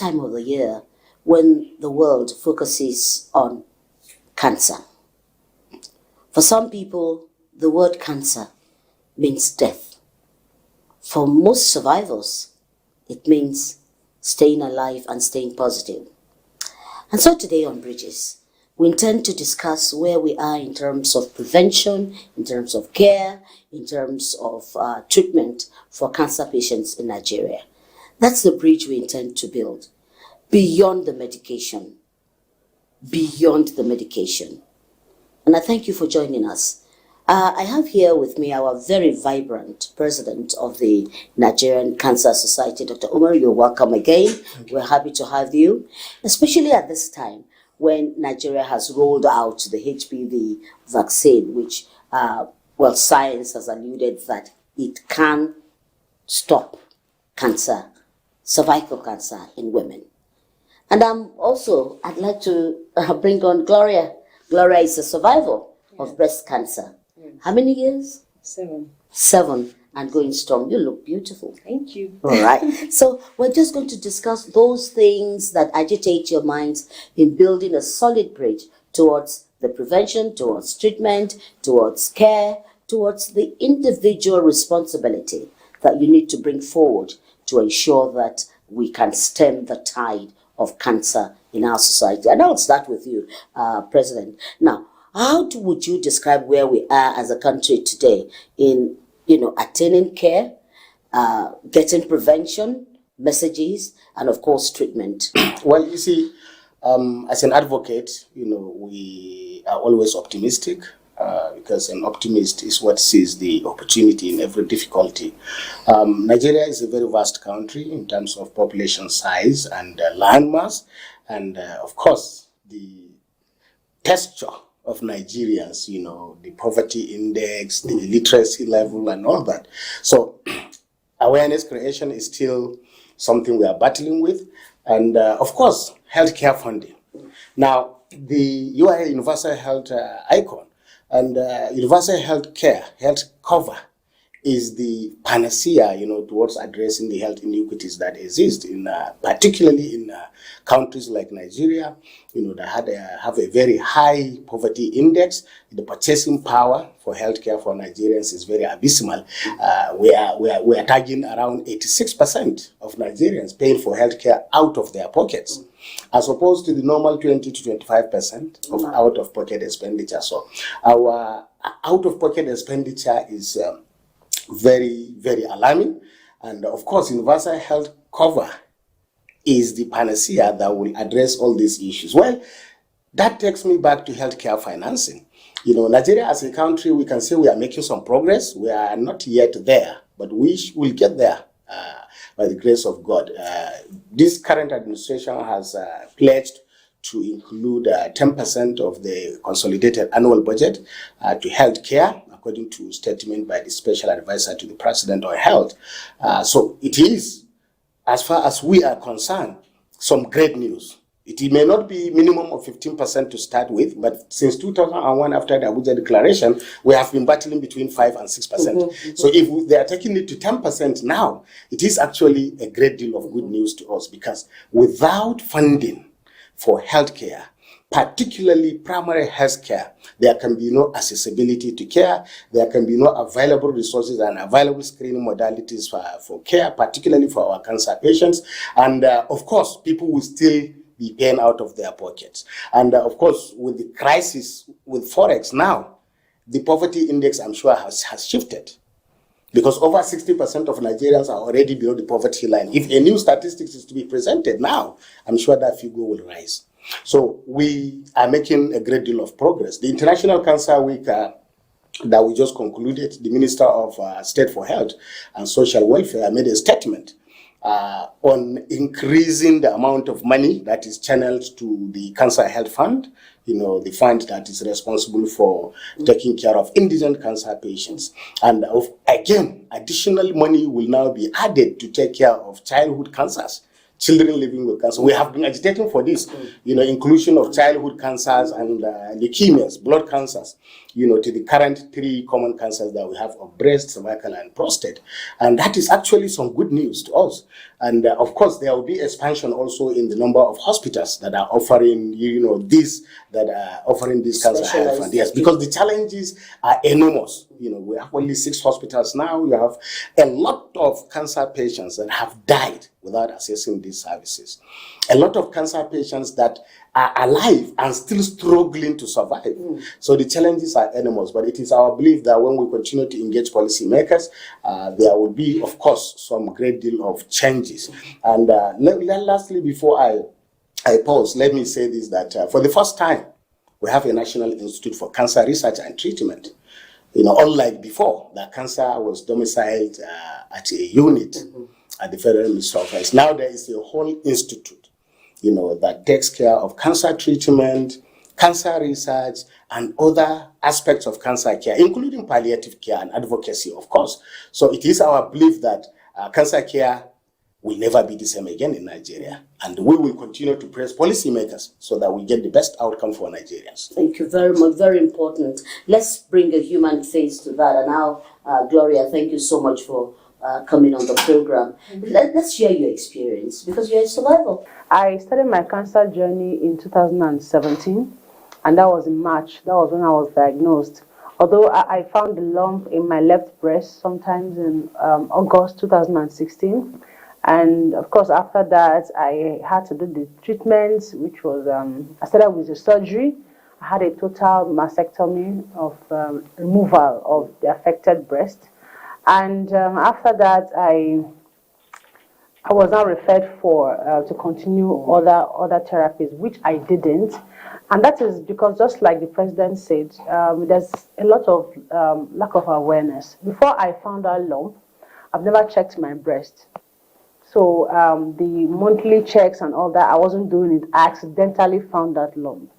time of the year when the world focuses on cancer. For some people, the word cancer means death. For most survivors, it means staying alive and staying positive. And so today on Bridges, we intend to discuss where we are in terms of prevention, in terms of care, in terms of treatment for cancer patients in Nigeria. That's the bridge we intend to build, beyond the medication. Beyond the medication. And I thank you for joining us. I have here with me our very vibrant president of the Nigerian Cancer Society, Dr. Umar. You're welcome again. We're happy to have you, especially at this time when Nigeria has rolled out the HPV vaccine, which, science has alluded that it can stop cancer, cervical cancer in women. And I'd like to bring on Gloria. Gloria is a survivor of breast cancer. How many years? 7. 7 and going strong. You look beautiful. Thank you. All right. So we're just going to discuss those things that agitate your minds in building a solid bridge towards the prevention, towards treatment, towards care, towards the individual responsibility that you need to bring forward to ensure that we can stem the tide of cancer in our society. And I'll start with you, President. Now, how would you describe where we are as a country today in, attaining care, getting prevention messages, and of course treatment? Well, you see, as an advocate, we are always optimistic. Because an optimist is what sees the opportunity in every difficulty. Nigeria is a very vast country in terms of population size and land mass, and of course, the texture of Nigerians, the poverty index, the literacy level, and all that. So, awareness creation is still something we are battling with, and of course, healthcare funding. Now, you are a universal health icon. And universal health care, health cover, is the panacea, towards addressing the health inequities that exist particularly in countries like Nigeria, that have a very high poverty index. The purchasing power for healthcare for Nigerians is very abysmal. We are tagging around 86% of Nigerians paying for healthcare out of their pockets, as opposed to the normal 20 to 25% of out-of-pocket expenditure. So our out-of-pocket expenditure is very, very alarming. And of course, universal health cover is the panacea that will address all these issues. Well, that takes me back to healthcare financing. Nigeria as a country, we can say we are making some progress. We are not yet there, but we will get there by the grace of God. This current administration has pledged to include 10% of the consolidated annual budget to healthcare, according to statement by the special advisor to the president on health. So it is, as far as we are concerned, some great news. It may not be minimum of 15% to start with, but since 2001, after the Abuja declaration, we have been battling between 5 and 6%. So if they are taking it to 10% now, it is actually a great deal of good news to us, because without funding for healthcare, particularly primary health care, there can be no accessibility to care, there can be no available resources and available screening modalities for care, particularly for our cancer patients. And of course, people will still be paying out of their pockets. And of course, with the crisis with Forex now, the poverty index, I'm sure, has shifted. Because over 60% of Nigerians are already below the poverty line. If a new statistics is to be presented now, I'm sure that figure will rise. So we are making a great deal of progress. The International Cancer Week that we just concluded, the Minister of State for Health and Social Welfare made a statement on increasing the amount of money that is channeled to the Cancer Health Fund, the fund that is responsible for taking care of indigent cancer patients. And again, additional money will now be added to take care of childhood cancers, children living with cancer. We have been agitating for this, inclusion of childhood cancers and leukemias, blood cancers, to the current 3 common cancers that we have of breast, cervical, and prostate. And that is actually some good news to us. And of course, there will be expansion also in the number of hospitals that are offering, these cancer health and yes, because the challenges are enormous. We have only 6 hospitals now. You have a lot of cancer patients that have died without accessing these services. A lot of cancer patients that are alive and still struggling to survive. So the challenges are enormous, but it is our belief that when we continue to engage policymakers, there will be, of course, some great deal of changes. And lastly, before I pause, let me say this, that for the first time, we have a National Institute for Cancer Research and Treatment. Unlike before, that cancer was domiciled at a unit at the Federal Ministry of Health. Now there is a whole institute, that takes care of cancer treatment, cancer research, and other aspects of cancer care, including palliative care and advocacy, of course. So it is our belief that cancer care will never be the same again in Nigeria. And we will continue to press policymakers so that we get the best outcome for Nigerians. Thank you very much. Very important. Let's bring a human face to that. And now, Gloria, thank you so much for coming on the program. Let's share your experience, because you're a survivor. I started my cancer journey in 2017, and that was in March. That was when I was diagnosed. Although I found a lump in my left breast sometimes in August 2016. And of course, after that, I had to do the treatment, which was, I started with the surgery. I had a total mastectomy of removal of the affected breast. And after that, I was now referred for to continue other therapies, which I didn't. And that is because, just like the president said, there's a lot of lack of awareness. Before I found that lump, I've never checked my breast. So the monthly checks and all that, I wasn't doing it. I accidentally found that lump.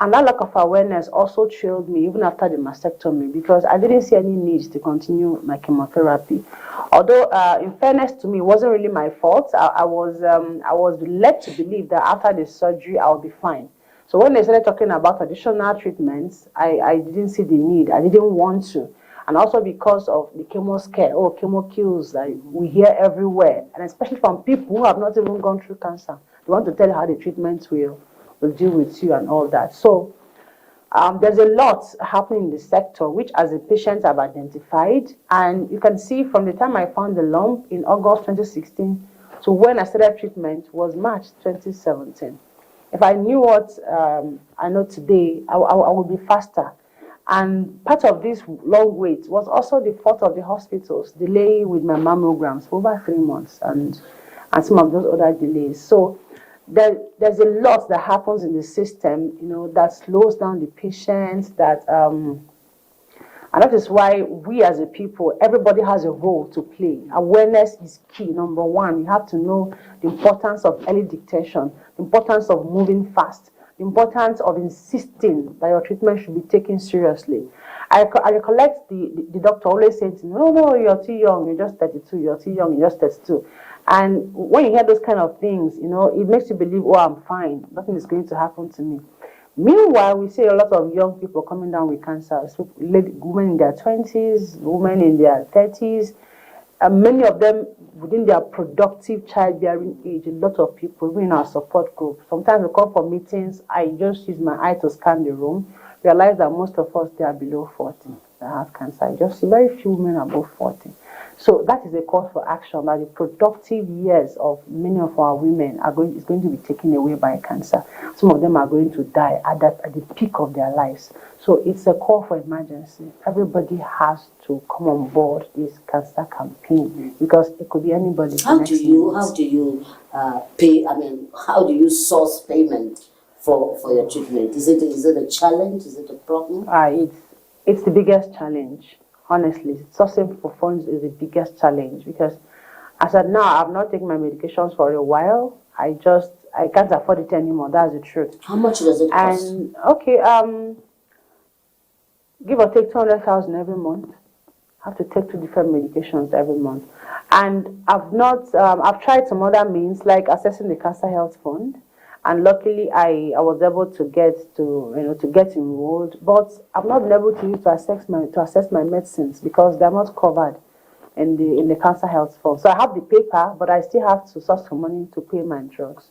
And that lack of awareness also trailed me even after the mastectomy, because I didn't see any need to continue my chemotherapy. Although, in fairness to me, it wasn't really my fault. I was led to believe that after the surgery, I'll be fine. So when they started talking about additional treatments, I didn't see the need. I didn't want to. And also because of the chemo scare, chemo kills that we hear everywhere, and especially from people who have not even gone through cancer. They want to tell you how the treatment will deal with you and all that. So there's a lot happening in the sector, which as a patient I've identified. And you can see from the time I found the lump in August 2016 to when I started treatment was March 2017. If I knew what I know today, I would be faster. And part of this long wait was also the fault of the hospitals, delay with my mammograms for over 3 months and some of those other delays. So there's a lot that happens in the system, that slows down the patients, and that is why we as a people, everybody has a role to play. Awareness is key. Number one, you have to know the importance of early detection, the importance of moving fast, the importance of insisting that your treatment should be taken seriously. I recollect the doctor always saying to me, no, you're too young, you're just 32, you're too young, you're just 32. And when you hear those kind of things, it makes you believe, I'm fine, nothing is going to happen to me. Meanwhile, we see a lot of young people coming down with cancer, so women in their 20s, women in their 30s, and many of them within their productive childbearing age. A lot of people, even in our support group, sometimes we come for meetings, I just use my eye to scan the room, realize that most of us, they are below 40 that have cancer. I just see very few women above 40. So that is a call for action, that the productive years of many of our women is going to be taken away by cancer. Some of them are going to die at the peak of their lives. So it's a call for emergency. Everybody has to come on board this cancer campaign, because it could be anybody. How do you pay? I mean, how do you source payment for your treatment? Is it a challenge? Is it a problem? It's the biggest challenge. Honestly, sourcing for funds is the biggest challenge, because as of now, I've not taken my medications for a while. I can't afford it anymore. That's the truth. How much does it cost? And okay, give or take 200,000 every month. I have to take 2 different medications every month. And I've tried some other means like accessing the Cancer Health Fund. And luckily, I was able to get enrolled, but I've not been able to use to assess my medicines because they're not covered in the Cancer Health Fund. So I have the paper, but I still have to source for money to pay my drugs.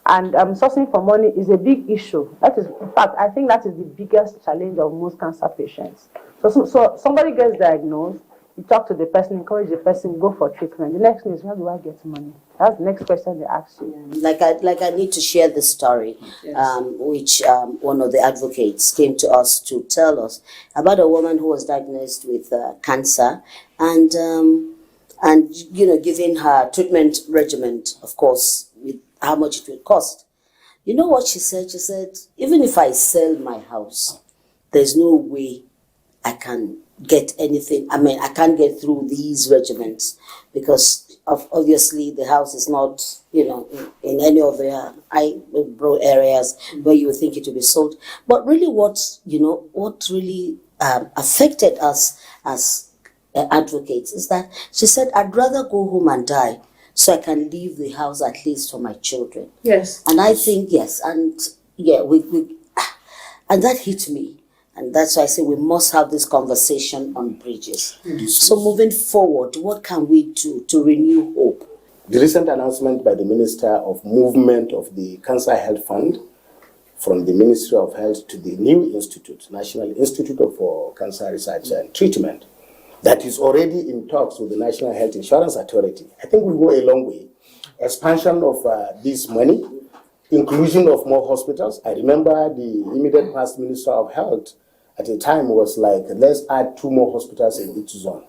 And sourcing for money is a big issue. That is, in fact, I think that is the biggest challenge of most cancer patients. So somebody gets diagnosed, you talk to the person, encourage the person, go for treatment. The next thing is, where do I get money? That's the next question they ask you. Like I need to share this story, Yes. which one of the advocates came to us to tell us about a woman who was diagnosed with cancer, and giving her treatment regimen, of course, with how much it will cost. You know what she said? She said, even if I sell my house, there's no way I can get anything. I mean, I can't get through these regimens because obviously the house is not, in any of the high-brow areas where you would think it would be sold. But really what really affected us as advocates is that she said, I'd rather go home and die so I can leave the house at least for my children. Yes. And I think, yes, and yeah, and that hit me. And that's why I say we must have this conversation on bridges. So moving forward, what can we do to renew hope? The recent announcement by the Minister of Movement of the Cancer Health Fund from the Ministry of Health to the new institute, National Institute for Cancer Research and Treatment, that is already in talks with the National Health Insurance Authority, I think will go a long way. Expansion of this money, inclusion of more hospitals. I remember the immediate past Minister of Health at the time was like, let's add 2 more hospitals in each zone.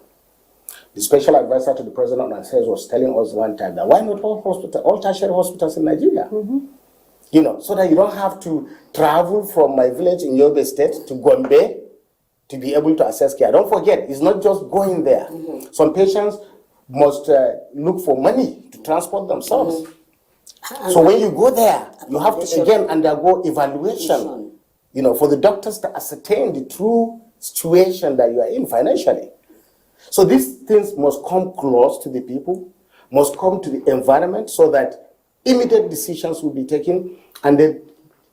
The special advisor to the President on Affairs was telling us one time that why not all tertiary hospitals in Nigeria? So that you don't have to travel from my village in Yobe State to Gombe to be able to access care. Don't forget, it's not just going there. Some patients must look for money to transport themselves. So when you go there, you have to again undergo evaluation, for the doctors to ascertain the true situation that you are in financially. So these things must come close to the people, must come to the environment so that immediate decisions will be taken, and then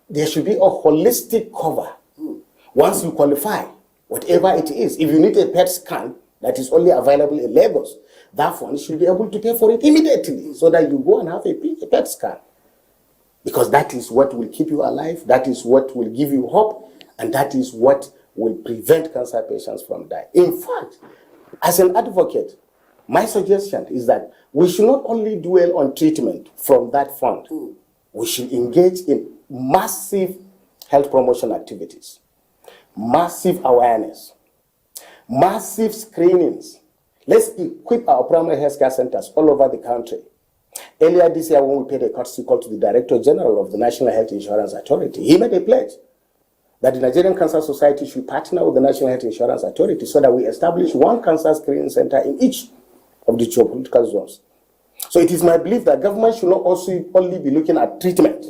there should be a holistic cover. Once you qualify, whatever it is, if you need a PET scan that is only available in Lagos, that one should be able to pay for it immediately so that you go and have a PET scan. Because that is what will keep you alive, that is what will give you hope, and that is what will prevent cancer patients from dying. In fact, as an advocate, my suggestion is that we should not only dwell on treatment from that fund, we should engage in massive health promotion activities, massive awareness, massive screenings. Let's equip our primary health care centers all over the country. Earlier this year, when we paid a courtesy call to the Director General of the National Health Insurance Authority, he made a pledge that the Nigerian Cancer Society should partner with the National Health Insurance Authority so that we establish 1 cancer screening center in each of the geopolitical zones. So it is my belief that government should not also only be looking at treatment.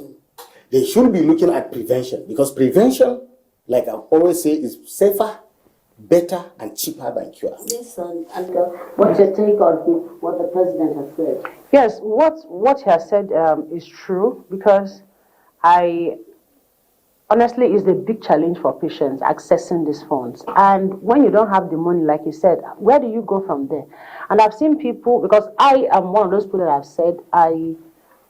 They should be looking at prevention, because prevention, like I always say, is safer, better, and cheaper than cure. Yes, and what's your take on what the president has said? Yes, what he has said is true, because honestly, it's the big challenge for patients accessing these funds. And when you don't have the money, like you said, where do you go from there? And I've seen people, because I am one of those people that have said,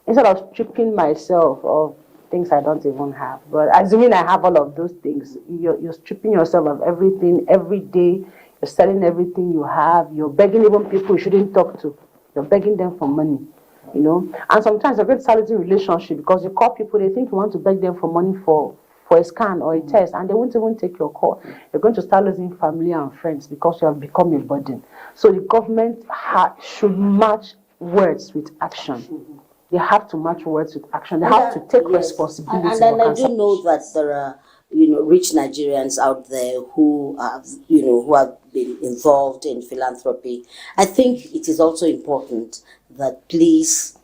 instead of stripping myself of things I don't even have, but assuming I have all of those things, you're stripping yourself of everything every day. You're selling everything you have. You're begging even people you shouldn't talk to. You're begging them for money, And sometimes a very challenging relationship, because you call people, they think you want to beg them for money for a scan or a test, and they won't even take your call. You're going to start losing family and friends because you have become a burden. So the government should match words with action. They have to match words with action. They have to take responsibility. And I do know that there are, rich Nigerians out there who have been involved in philanthropy. I think it is also important that please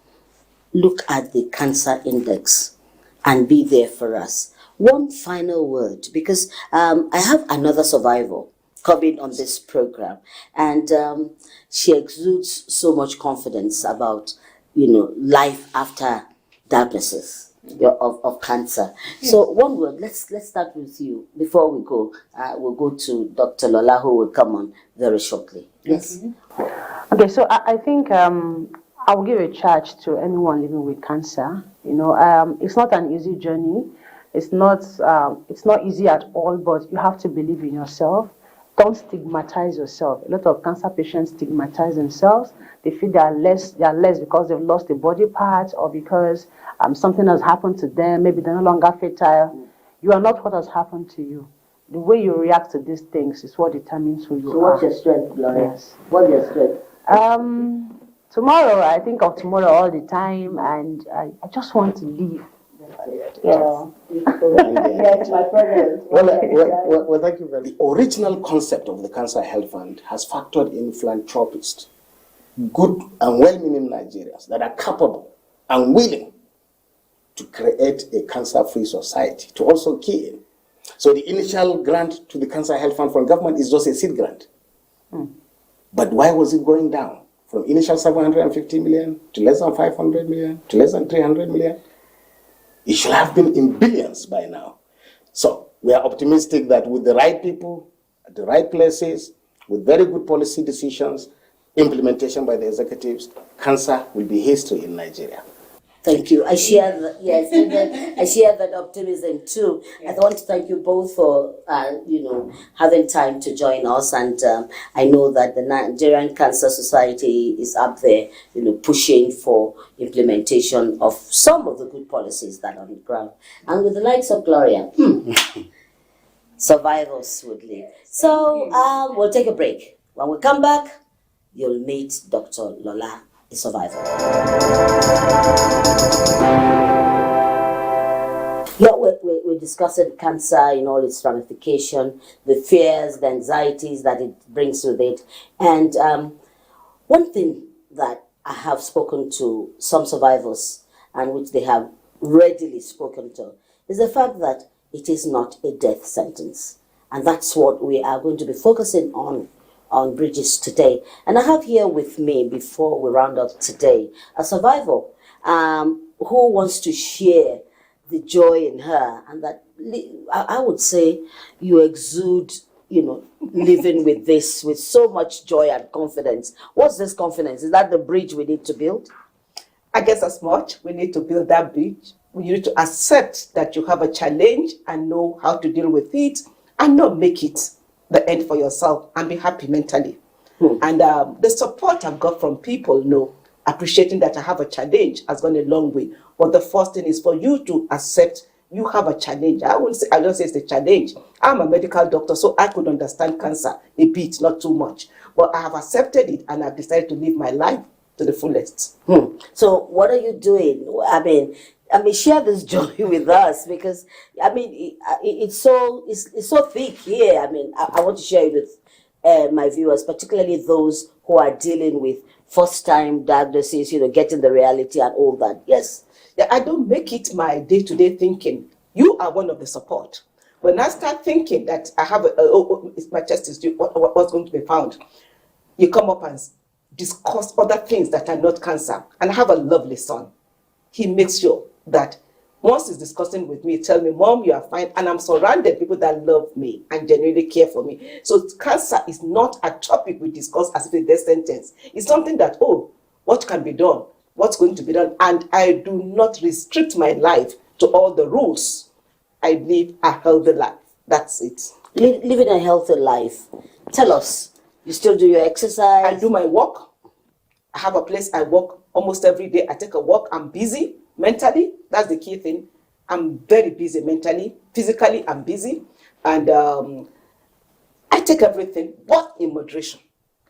look at the cancer index and be there for us. One final word, because I have another survivor coming on this program. And she exudes so much confidence about, life after diagnosis of cancer. Yes. So one word, let's start with you. Before we go, we'll go to Dr. Lola, who will come on very shortly. Yes. Okay, so I think I will give a charge to anyone living with cancer. It's not an easy journey. It's not easy at all, but you have to believe in yourself. Don't stigmatize yourself. A lot of cancer patients stigmatize themselves. They feel they are less because they've lost a body part, or because something has happened to them. Maybe they're no longer fertile. You are not what has happened to you. The way you react to these things is what determines who you are. So what's your strength, Gloria? Yes. What's your strength? Tomorrow, I think of tomorrow all the time, and I just want to live. Yes. Yes, my present. Well, thank you very much. The original concept of the Cancer Health Fund has factored in philanthropists, good and well-meaning Nigerians that are capable and willing to create a cancer-free society, to also key in. So the initial grant to the Cancer Health Fund from government is just a seed grant. But why was it going down? From initial 750 million to less than 500 million to less than 300 million? It should have been in billions by now. So we are optimistic that with the right people, at the right places, with very good policy decisions, implementation by the executives, cancer will be history in Nigeria. Thank you. I share I share that optimism too. I want to thank you both for having time to join us, and I know that the Nigerian Cancer Society is up there, pushing for implementation of some of the good policies that are on the ground. And with the likes of Gloria, survivors would lead. So we'll take a break. When we come back, you'll meet Dr. Lola, a survivor. Yeah, we're discussing cancer in all its ramification, the fears, the anxieties that it brings with it. And one thing that I have spoken to some survivors, and which they have readily spoken to, is the fact that it is not a death sentence. And that's what we are going to be focusing on Bridges today. And I have here with me, before we round up today, a survivor who wants to share the joy in her, and that I would say you exude, living with this with so much joy and confidence. What's this confidence? Is that the bridge we need to build? I guess as much. We need to build that bridge. We need to accept that you have a challenge and know how to deal with it, and not make it the end for yourself, and be happy mentally. And the support I've got from people, appreciating that I have a challenge has gone a long way. But the first thing is for you to accept you have a challenge. I don't say it's a challenge. I'm a medical doctor, so I could understand cancer a bit, not too much. But I have accepted it, and I've decided to live my life to the fullest. So what are you doing? I mean, share this joy with us, because it's so thick here. I want to share it with my viewers, particularly those who are dealing with first-time diagnosis, getting the reality and all that. Yes. Yeah, I don't make it my day-to-day thinking. You are one of the support. When I start thinking that I have my chest is due, what's going to be found, you come up and discuss other things that are not cancer. And I have a lovely son. He makes sure that once he's discussing with me, tell me, Mom, you are fine. And I'm surrounded people that love me and genuinely care for me. So cancer is not a topic we discuss as if it's a death sentence. It's something that, what can be done? What's going to be done? And I do not restrict my life to all the rules. I live a healthy life. That's it. Living a healthy life. Tell us, you still do your exercise? I do my walk. I have a place I walk almost every day. I take a walk. I'm busy mentally. That's the key thing. I'm very busy mentally. Physically, I'm busy. And I take everything, but in moderation.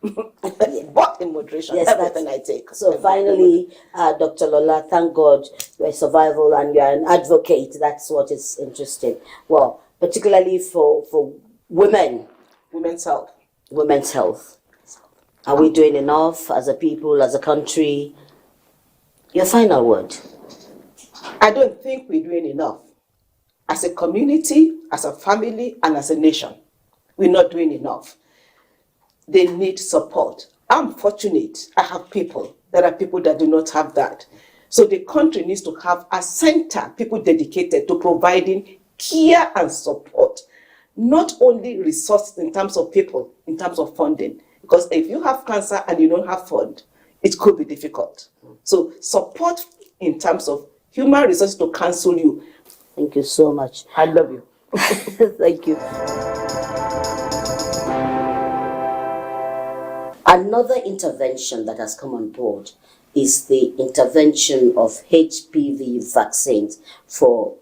But in moderation, yes, everything I take. So finally, Dr. Lola, thank God you're a survivor and you're an advocate. That's what is interesting. Well, particularly for women. Women's health. Women's health. Are we doing enough as a people, as a country? Your final word. I don't think we're doing enough. As a community, as a family, and as a nation, we're not doing enough. they need support. I'm fortunate. I have people. There are people that do not have that. So the country needs to have a center, people dedicated to providing care and support, not only resources in terms of people, in terms of funding. Because if you have cancer and you don't have fund, it could be difficult. So support in terms of human resources to counsel you. Thank you so much. I love you. Thank you. Another intervention that has come on board is the intervention of HPV vaccines for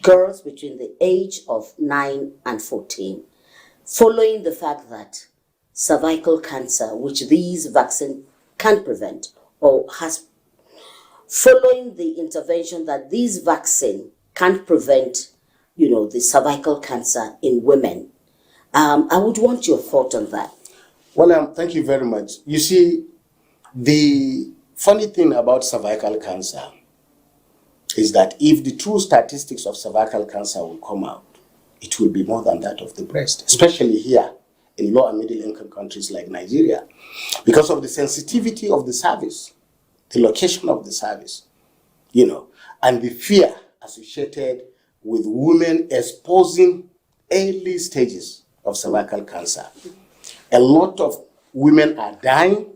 girls between the age of 9 and 14, following the fact that cervical cancer, which these vaccines can prevent, or has, following the intervention that these vaccines can prevent, the cervical cancer in women. I would want your thought on that. Well, thank you very much. You see, the funny thing about cervical cancer is that if the true statistics of cervical cancer will come out, it will be more than that of the breast, especially here in low and middle income countries like Nigeria, because of the sensitivity of the service, the location of the service, and the fear associated with women exposing early stages of cervical cancer. A lot of women are dying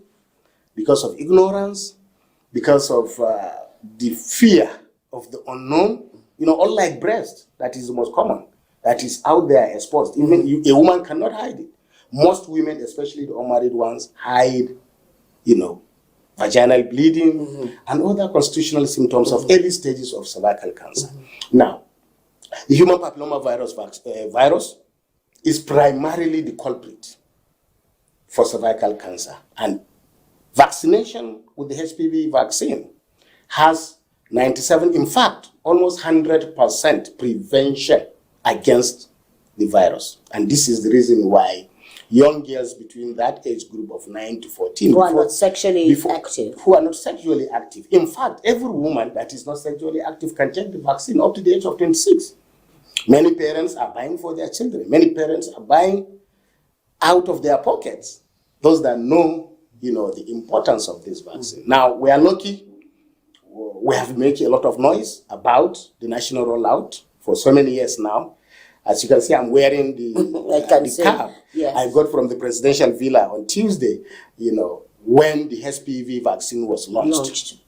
because of ignorance, because of the fear of the unknown, unlike breast, that is the most common, that is out there exposed. Even a woman cannot hide it. Most women, especially the unmarried ones, hide, vaginal bleeding and other constitutional symptoms of early stages of cervical cancer. Now, the human papillomavirus virus is primarily the culprit for cervical cancer, and vaccination with the HPV vaccine has 97, in fact, almost 100% prevention against the virus. And this is the reason why young girls between that age group of 9 to 14 who are not sexually active. Who are not sexually active. In fact, every woman that is not sexually active can take the vaccine up to the age of 26. Many parents are buying for their children. Many parents are buying out of their pockets. Those that know, the importance of this vaccine. Now, we are lucky. We have made a lot of noise about the national rollout for so many years now. As you can see, I'm wearing the cap I got from the presidential villa on Tuesday, when the HPV vaccine was launched.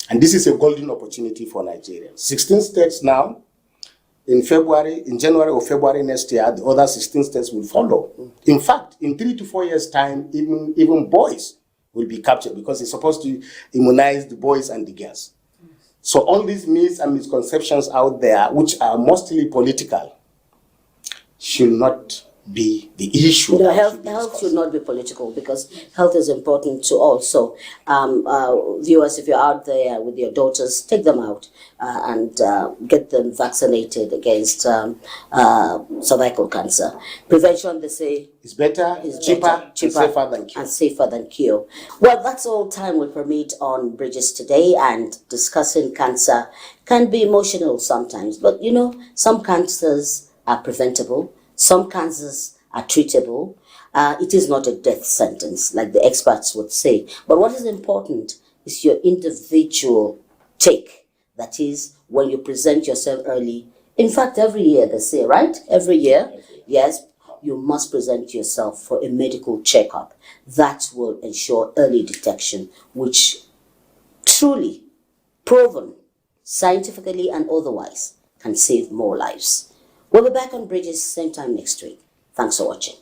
And this is a golden opportunity for Nigeria. 16 states now. In January or February next year, the other 16 states will follow. In fact, in 3 to 4 years' time, even boys will be captured because it's supposed to immunize the boys and the girls. So all these myths and misconceptions out there, which are mostly political, should not be the issue. Health should not be political because health is important to all. So, viewers, if you're out there with your daughters, take them out and get them vaccinated against cervical cancer. Prevention, they say, is better, is cheaper, and safer than cure. Well, that's all time will permit on Bridges today, and discussing cancer can be emotional sometimes. But some cancers are preventable. Some cancers are treatable. It is not a death sentence, like the experts would say. But what is important is your individual take. That is, when you present yourself early. In fact, every year they say, right? Every year, yes, you must present yourself for a medical checkup. That will ensure early detection, which truly proven, scientifically and otherwise, can save more lives. We'll be back on Bridges same time next week. Thanks for watching.